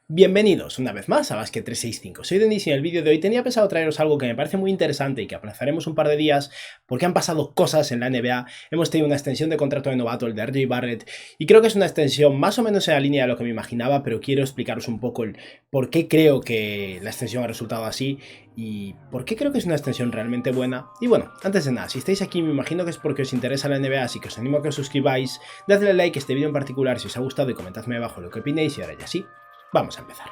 Bienvenidos una vez más a Basket 365. Soy Denis y en el vídeo de hoy tenía pensado traeros algo que me parece muy interesante y que aplazaremos un par de días porque han pasado cosas en la NBA. Hemos tenido una extensión de contrato de novato, el de RJ Barrett, y creo que es una extensión más o menos en la línea de lo que me imaginaba, pero quiero explicaros un poco el por qué creo que la extensión ha resultado así y por qué creo que es una extensión realmente buena. Y bueno, antes de nada, si estáis aquí me imagino que es porque os interesa la NBA, así que os animo a que os suscribáis, dadle like a este vídeo en particular si os ha gustado y comentadme abajo lo que opinéis y ahora ya sí. Vamos a empezar.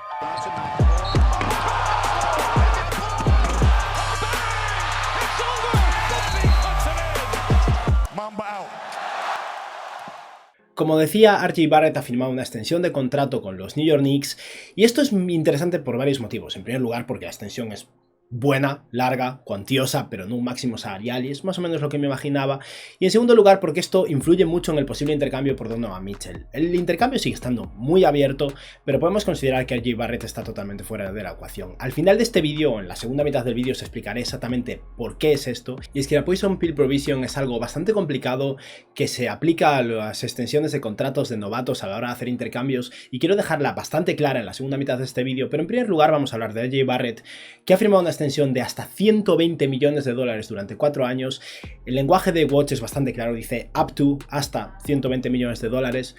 Como decía, RJ Barrett ha firmado una extensión de contrato con los New York Knicks y esto es interesante por varios motivos. En primer lugar, porque la extensión es buena, larga, cuantiosa, pero no un máximo salarial, y es más o menos lo que me imaginaba. Y en segundo lugar, porque esto influye mucho en el posible intercambio por Donovan Mitchell. El intercambio sigue estando muy abierto, pero podemos considerar que RJ Barrett está totalmente fuera de la ecuación. Al final de este vídeo, en la segunda mitad del vídeo, os explicaré exactamente por qué es esto. Y es que la Poison Pill Provision es algo bastante complicado que se aplica a las extensiones de contratos de novatos a la hora de hacer intercambios, y quiero dejarla bastante clara en la segunda mitad de este vídeo. Pero en primer lugar vamos a hablar de RJ Barrett, que ha firmado una extensión de hasta 120 millones de dólares durante 4 años. El lenguaje de Watch es bastante claro, dice up to, hasta 120 millones de dólares.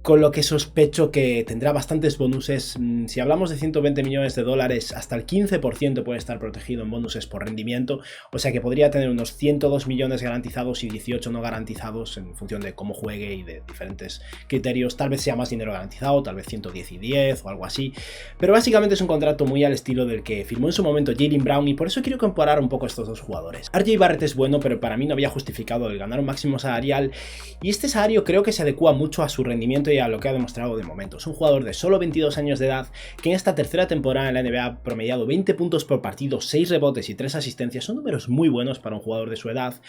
Con lo que sospecho que tendrá bastantes bonuses. Si hablamos de 120 millones de dólares, hasta el 15% puede estar protegido en bonuses por rendimiento, o sea que podría tener unos 102 millones garantizados y 18 no garantizados en función de cómo juegue y de diferentes criterios. Tal vez sea más dinero garantizado, tal vez 110 y 10 o algo así, pero básicamente es un contrato muy al estilo del que firmó en su momento Jaylen Brown, y por eso quiero comparar un poco a estos dos jugadores. RJ Barrett es bueno, pero para mí no había justificado el ganar un máximo salarial, y este salario creo que se adecua mucho a su rendimiento y a lo que ha demostrado de momento. Es un jugador de solo 22 años de edad que en esta tercera temporada en la NBA ha promediado 20 puntos por partido, 6 rebotes y 3 asistencias. Son números muy buenos para un jugador de su edad,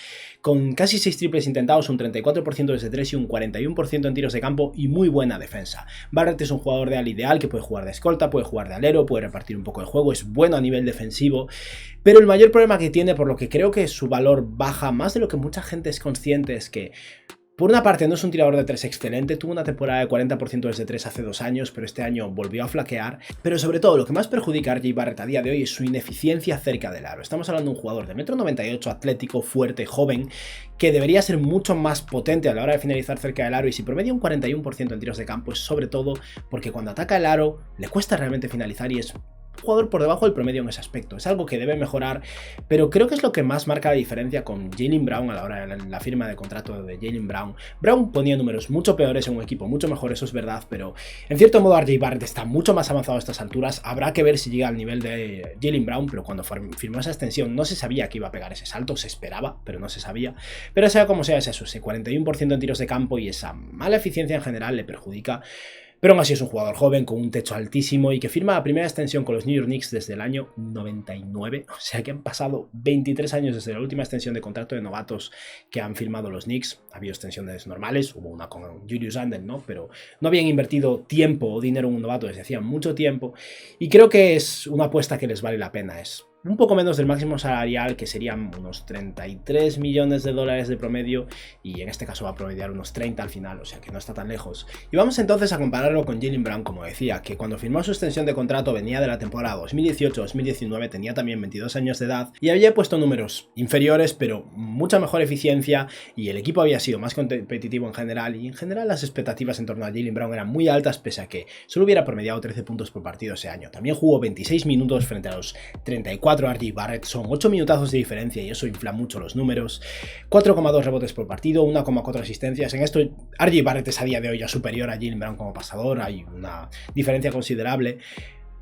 con casi 6 triples intentados, un 34% desde 3 y un 41% en tiros de campo y muy buena defensa. Barrett es un jugador de al ideal que puede jugar de escolta, puede jugar de alero, puede repartir un poco de juego, es bueno a nivel defensivo, pero el mayor problema que tiene, por lo que creo que su valor baja más de lo que mucha gente es consciente, es que por una parte no es un tirador de 3 excelente, tuvo una temporada de 40% desde 3 hace 2 años, pero este año volvió a flaquear. Pero sobre todo lo que más perjudica a RJ Barrett a día de hoy es su ineficiencia cerca del aro. Estamos hablando de un jugador de 1,98 m, atlético, fuerte, joven, que debería ser mucho más potente a la hora de finalizar cerca del aro, y si promedia un 41% en tiros de campo es sobre todo porque cuando ataca el aro le cuesta realmente finalizar y es jugador por debajo del promedio en ese aspecto. Es algo que debe mejorar, pero creo que es lo que más marca la diferencia con Jaylen Brown a la hora de la firma de contrato de Jaylen Brown. Brown ponía números mucho peores en un equipo mucho mejor, eso es verdad, pero en cierto modo RJ Barrett está mucho más avanzado a estas alturas. Habrá que ver si llega al nivel de Jaylen Brown, pero cuando firmó esa extensión no se sabía que iba a pegar ese salto, se esperaba, pero no se sabía. Pero sea como sea, es eso, ese 41% en tiros de campo y esa mala eficiencia en general le perjudica. Pero aún así es un jugador joven con un techo altísimo y que firma la primera extensión con los New York Knicks desde el año 99, o sea que han pasado 23 años desde la última extensión de contrato de novatos que han firmado los Knicks. Ha habido extensiones normales, hubo una con Julius Randle, ¿no? Pero no habían invertido tiempo o dinero en un novato desde hacía mucho tiempo, y creo que es una apuesta que les vale la pena. Es un poco menos del máximo salarial, que serían unos 33 millones de dólares de promedio, y en este caso va a promediar unos 30 al final, o sea que no está tan lejos. Y vamos entonces a compararlo con Jaylen Brown, como decía, que cuando firmó su extensión de contrato venía de la temporada 2018-2019, tenía también 22 años de edad y había puesto números inferiores, pero mucha mejor eficiencia, y el equipo había sido más competitivo en general, y en general las expectativas en torno a Jaylen Brown eran muy altas, pese a que solo hubiera promediado 13 puntos por partido ese año. También jugó 26 minutos frente a los 34 RJ Barrett, son 8 minutazos de diferencia y eso infla mucho los números. 4,2 rebotes por partido, 1,4 asistencias. En esto RJ Barrett es a día de hoy ya superior a Jaylen Brown como pasador, hay una diferencia considerable.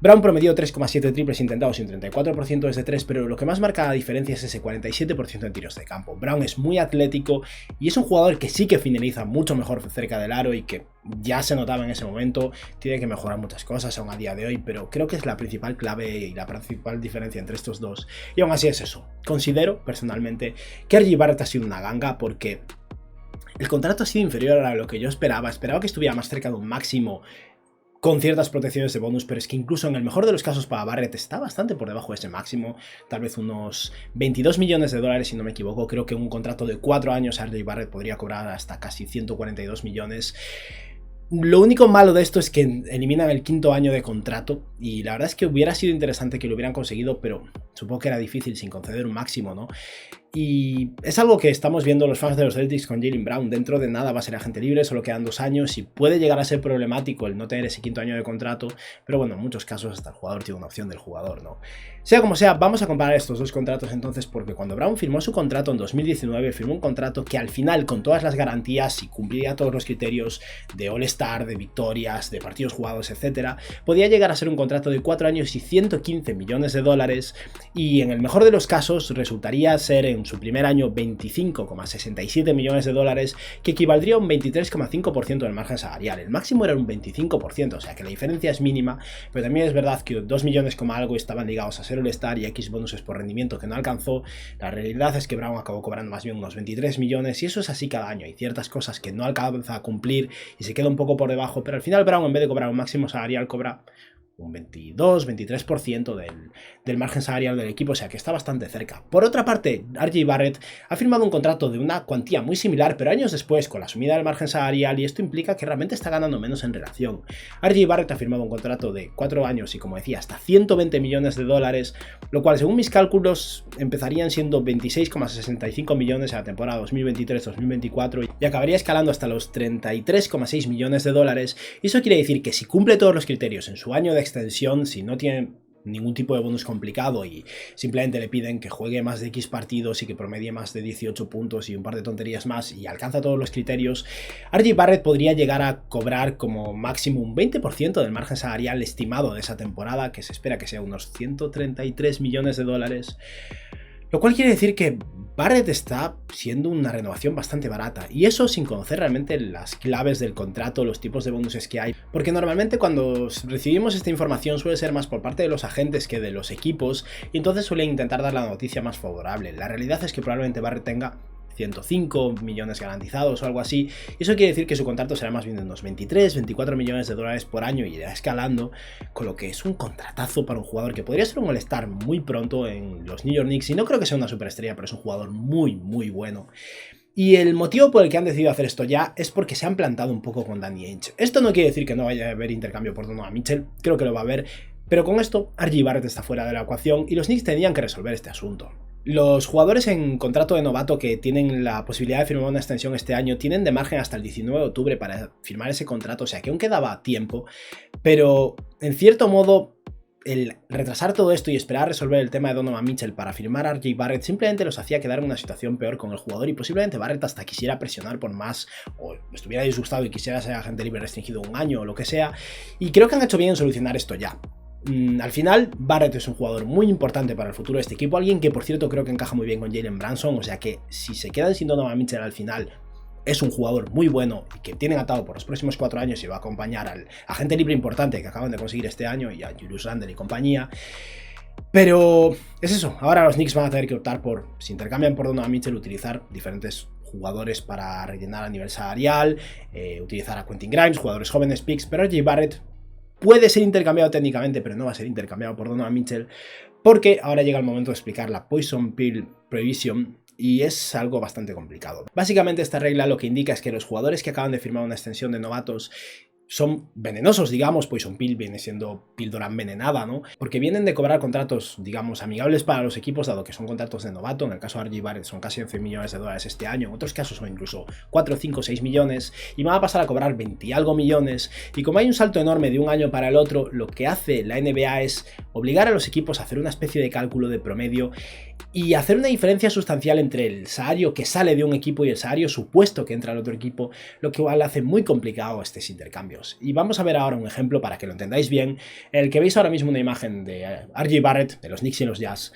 Brown promedió 3,7 triples intentados y un 34% desde 3, pero lo que más marca la diferencia es ese 47% en tiros de campo. Brown es muy atlético y es un jugador que sí que finaliza mucho mejor cerca del aro y que ya se notaba en ese momento. Tiene que mejorar muchas cosas aún a día de hoy, pero creo que es la principal clave y la principal diferencia entre estos dos. Y aún así es eso. Considero personalmente que RJ Barrett ha sido una ganga porque el contrato ha sido inferior a lo que yo esperaba. Esperaba que estuviera más cerca de un máximo con ciertas protecciones de bonus, pero es que incluso en el mejor de los casos para Barrett está bastante por debajo de ese máximo, tal vez unos 22 millones de dólares si no me equivoco. Creo que un contrato de 4 años RJ Barrett podría cobrar hasta casi 142 millones. Lo único malo de esto es que eliminan el quinto año de contrato y la verdad es que hubiera sido interesante que lo hubieran conseguido, pero supongo que era difícil sin conceder un máximo, ¿no? Y es algo que estamos viendo los fans de los Celtics con Jaylen Brown. Dentro de nada va a ser agente libre, solo quedan 2 años y puede llegar a ser problemático el no tener ese quinto año de contrato, pero bueno, en muchos casos hasta el jugador tiene una opción del jugador, ¿no? Sea como sea, vamos a comparar estos dos contratos entonces, porque cuando Brown firmó su contrato en 2019, firmó un contrato que al final, con todas las garantías y cumplía todos los criterios de All-Star, de victorias, de partidos jugados, etcétera, podía llegar a ser un contrato de 4 años y 115 millones de dólares, y en el mejor de los casos resultaría ser en su primer año 25,67 millones de dólares, que equivaldría a un 23,5% del margen salarial. El máximo era un 25%, o sea que la diferencia es mínima, pero también es verdad que 2 millones como algo estaban ligados a ser All-Star y X bonuses por rendimiento que no alcanzó. La realidad es que Brown acabó cobrando más bien unos 23 millones y eso es así cada año. Hay ciertas cosas que no alcanza a cumplir y se queda un poco por debajo, pero al final Brown, en vez de cobrar un máximo salarial, cobra un 22-23% del margen salarial del equipo, o sea que está bastante cerca. Por otra parte, RJ Barrett ha firmado un contrato de una cuantía muy similar, pero años después, con la subida del margen salarial, y esto implica que realmente está ganando menos en relación. RJ Barrett ha firmado un contrato de 4 años y, como decía, hasta 120 millones de dólares, lo cual, según mis cálculos, empezarían siendo 26,65 millones en la temporada 2023-2024 y acabaría escalando hasta los 33,6 millones de dólares. Y eso quiere decir que si cumple todos los criterios en su año de extensión, si no tiene ningún tipo de bonus complicado y simplemente le piden que juegue más de X partidos y que promedie más de 18 puntos y un par de tonterías más y alcanza todos los criterios, RJ Barrett podría llegar a cobrar como máximo un 20% del margen salarial estimado de esa temporada, que se espera que sea unos 133 millones de dólares. Lo cual quiere decir que Barrett está siendo una renovación bastante barata, y eso sin conocer realmente las claves del contrato, los tipos de bonuses que hay, porque normalmente cuando recibimos esta información suele ser más por parte de los agentes que de los equipos, y entonces suelen intentar dar la noticia más favorable. La realidad es que probablemente Barrett tenga 105 millones garantizados o algo así, y eso quiere decir que su contrato será más bien de unos 23-24 millones de dólares por año y irá escalando, con lo que es un contratazo para un jugador que podría ser un All-Star muy pronto en los New York Knicks, y no creo que sea una superestrella, pero es un jugador muy muy bueno. Y el motivo por el que han decidido hacer esto ya es porque se han plantado un poco con Danny Ainge. Esto no quiere decir que no vaya a haber intercambio por Donovan Mitchell, creo que lo va a haber, pero con esto RJ Barrett está fuera de la ecuación y los Knicks tenían que resolver este asunto. Los jugadores en contrato de novato que tienen la posibilidad de firmar una extensión este año tienen de margen hasta el 19 de octubre para firmar ese contrato, o sea que aún quedaba tiempo, pero en cierto modo el retrasar todo esto y esperar a resolver el tema de Donovan Mitchell para firmar a RJ Barrett simplemente los hacía quedar en una situación peor con el jugador, y posiblemente Barrett hasta quisiera presionar por más o estuviera disgustado y quisiera ser agente libre restringido un año o lo que sea, y creo que han hecho bien en solucionar esto ya. Al final, Barrett es un jugador muy importante para el futuro de este equipo, alguien que por cierto creo que encaja muy bien con Jalen Brunson, o sea que si se quedan sin Donovan Mitchell al final, es un jugador muy bueno y que tienen atado por los próximos 4 años y va a acompañar al agente libre importante que acaban de conseguir este año y a Julius Randle y compañía. Pero es eso, ahora los Knicks van a tener que optar por, si intercambian por Donovan Mitchell, utilizar diferentes jugadores para rellenar a nivel salarial, utilizar a Quentin Grimes, jugadores jóvenes, picks, pero RJ Barrett puede ser intercambiado técnicamente, pero no va a ser intercambiado por Donovan Mitchell, porque ahora llega el momento de explicar la Poison Pill Prohibition, y es algo bastante complicado. Básicamente esta regla lo que indica es que los jugadores que acaban de firmar una extensión de novatos son venenosos, digamos. Poison Pill viene siendo píldora envenenada, ¿no? Porque vienen de cobrar contratos, digamos, amigables para los equipos, dado que son contratos de novato. En el caso de RJ Barrett son casi 11 millones de dólares este año, en otros casos son incluso 4, 5, 6 millones, y van a pasar a cobrar 20 y algo millones, y como hay un salto enorme de un año para el otro, lo que hace la NBA es obligar a los equipos a hacer una especie de cálculo de promedio y hacer una diferencia sustancial entre el salario que sale de un equipo y el salario supuesto que entra al otro equipo, lo que hace muy complicado estos intercambios. Y vamos a ver ahora un ejemplo para que lo entendáis bien, en el que veis ahora mismo una imagen de RJ Barrett, de los Knicks y los Jazz,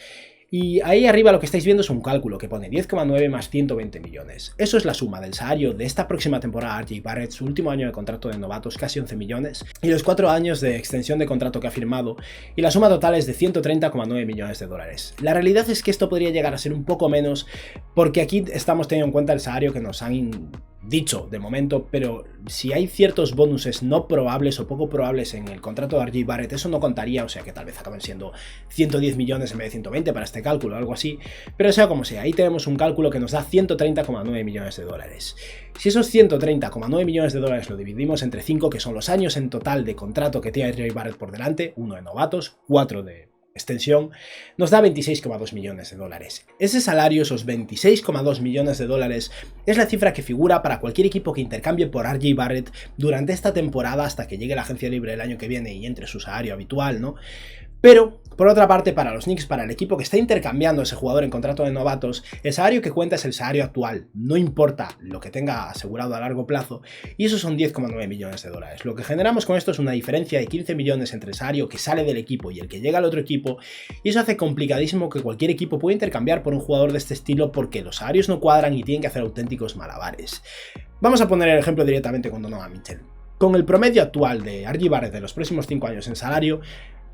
y ahí arriba lo que estáis viendo es un cálculo que pone 10,9 más 120 millones. Eso es la suma del salario de esta próxima temporada RJ Barrett, su último año de contrato de novatos, casi 11 millones, y los 4 años de extensión de contrato que ha firmado, y la suma total es de 130,9 millones de dólares. La realidad es que esto podría llegar a ser un poco menos, porque aquí estamos teniendo en cuenta el salario que nos han dicho de momento, pero si hay ciertos bonuses no probables o poco probables en el contrato de RJ Barrett, eso no contaría, o sea que tal vez acaben siendo 110 millones en vez de 120 para este cálculo o algo así, pero sea como sea, ahí tenemos un cálculo que nos da 130,9 millones de dólares. Si esos 130,9 millones de dólares lo dividimos entre 5, que son los años en total de contrato que tiene RJ Barrett por delante, 1 de novatos, 4 de extensión, nos da 26,2 millones de dólares. Ese salario, esos 26,2 millones de dólares, es la cifra que figura para cualquier equipo que intercambie por RJ Barrett durante esta temporada hasta que llegue la agencia libre el año que viene y entre su salario habitual, ¿no? Pero, por otra parte, para los Knicks, para el equipo que está intercambiando a ese jugador en contrato de novatos, el salario que cuenta es el salario actual, no importa lo que tenga asegurado a largo plazo, y esos son 10,9 millones de dólares. Lo que generamos con esto es una diferencia de 15 millones entre el salario que sale del equipo y el que llega al otro equipo, y eso hace complicadísimo que cualquier equipo pueda intercambiar por un jugador de este estilo porque los salarios no cuadran y tienen que hacer auténticos malabares. Vamos a poner el ejemplo directamente con Donovan Mitchell. Con el promedio actual de RJ Barrett de los próximos 5 años en salario,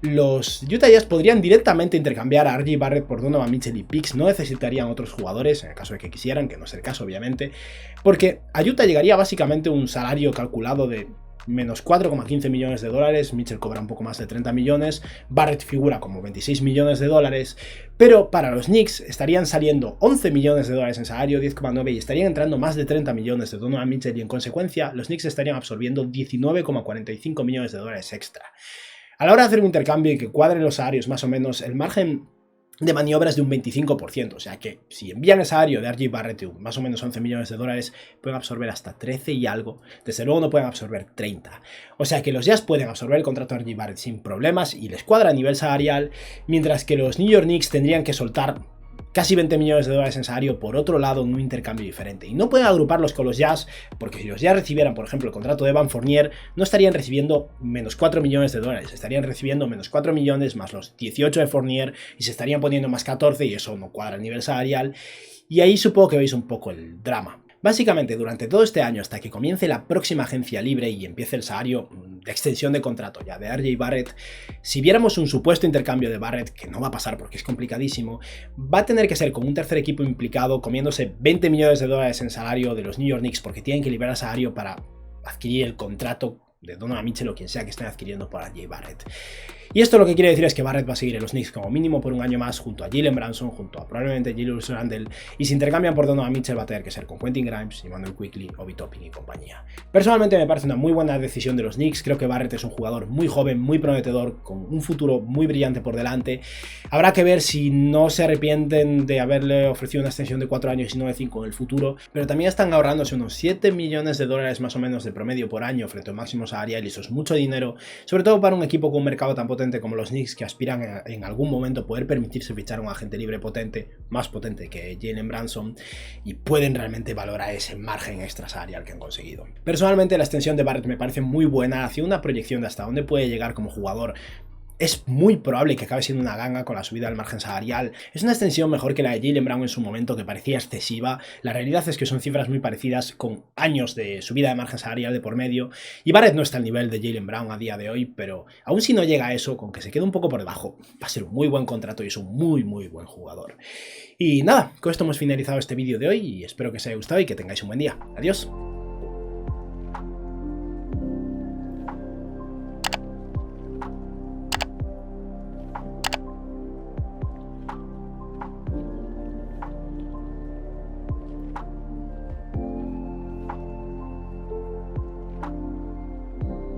los Utah Jazz podrían directamente intercambiar a RJ Barrett por Donovan Mitchell y picks, no necesitarían otros jugadores, en el caso de que quisieran, que no es el caso obviamente, porque a Utah llegaría básicamente un salario calculado de menos 4,15 millones de dólares, Mitchell cobra un poco más de 30 millones, Barrett figura como 26 millones de dólares, pero para los Knicks estarían saliendo 11 millones de dólares en salario, 10,9, y estarían entrando más de 30 millones de Donovan Mitchell, y en consecuencia los Knicks estarían absorbiendo 19,45 millones de dólares extra. A la hora de hacer un intercambio y que cuadren los salarios más o menos, el margen de maniobra es de un 25%, o sea que si envían el salario de RJ Barrett, más o menos 11 millones de dólares, pueden absorber hasta 13 y algo, desde luego no pueden absorber 30. O sea que los Jazz pueden absorber el contrato de RJ Barrett sin problemas y les cuadra a nivel salarial, mientras que los New York Knicks tendrían que soltar casi 20 millones de dólares en salario por otro lado en un intercambio diferente. Y no pueden agruparlos con los Jazz, porque si los Jazz recibieran, por ejemplo, el contrato de Evan Fournier, no estarían recibiendo menos 4 millones de dólares, estarían recibiendo menos 4 millones más los 18 de Fournier y se estarían poniendo más 14 y eso no cuadra a nivel salarial. Y ahí supongo que veis un poco el drama. Básicamente, durante todo este año, hasta que comience la próxima agencia libre y empiece el salario de extensión de contrato ya de RJ Barrett, si viéramos un supuesto intercambio de Barrett, que no va a pasar porque es complicadísimo, va a tener que ser con un tercer equipo implicado, comiéndose 20 millones de dólares en salario de los New York Knicks, porque tienen que liberar salario para adquirir el contrato de Donovan Mitchell o quien sea que estén adquiriendo por RJ Barrett. Y esto lo que quiere decir es que Barrett va a seguir en los Knicks como mínimo por un año más, junto a Jalen Brunson, junto a probablemente Julius Randle, y si intercambian por Donovan Mitchell va a tener que ser con Quentin Grimes, Immanuel Quickley, Obi Toppin y compañía. Personalmente me parece una muy buena decisión de los Knicks, creo que Barrett es un jugador muy joven, muy prometedor, con un futuro muy brillante por delante. Habrá que ver si no se arrepienten de haberle ofrecido una extensión de 4 años y no de 5 en el futuro, pero también están ahorrándose unos 7 millones de dólares más o menos de promedio por año frente al máximo salarial, y eso es mucho dinero, sobre todo para un equipo con un mercado tan potente como los Knicks, que aspiran en algún momento poder permitirse fichar a un agente libre potente, más potente que Jalen Brunson, y pueden realmente valorar ese margen extra salarial que han conseguido. Personalmente la extensión de Barrett me parece muy buena, hacia una proyección de hasta dónde puede llegar como jugador. Es muy probable que acabe siendo una ganga con la subida del margen salarial. Es una extensión mejor que la de Jaylen Brown en su momento, que parecía excesiva. La realidad es que son cifras muy parecidas, con años de subida de margen salarial de por medio. Y Barrett no está al nivel de Jaylen Brown a día de hoy, pero aún si no llega a eso, con que se quede un poco por debajo, va a ser un muy buen contrato y es un muy buen jugador. Y nada, con esto hemos finalizado este vídeo de hoy y espero que os haya gustado y que tengáis un buen día. Adiós.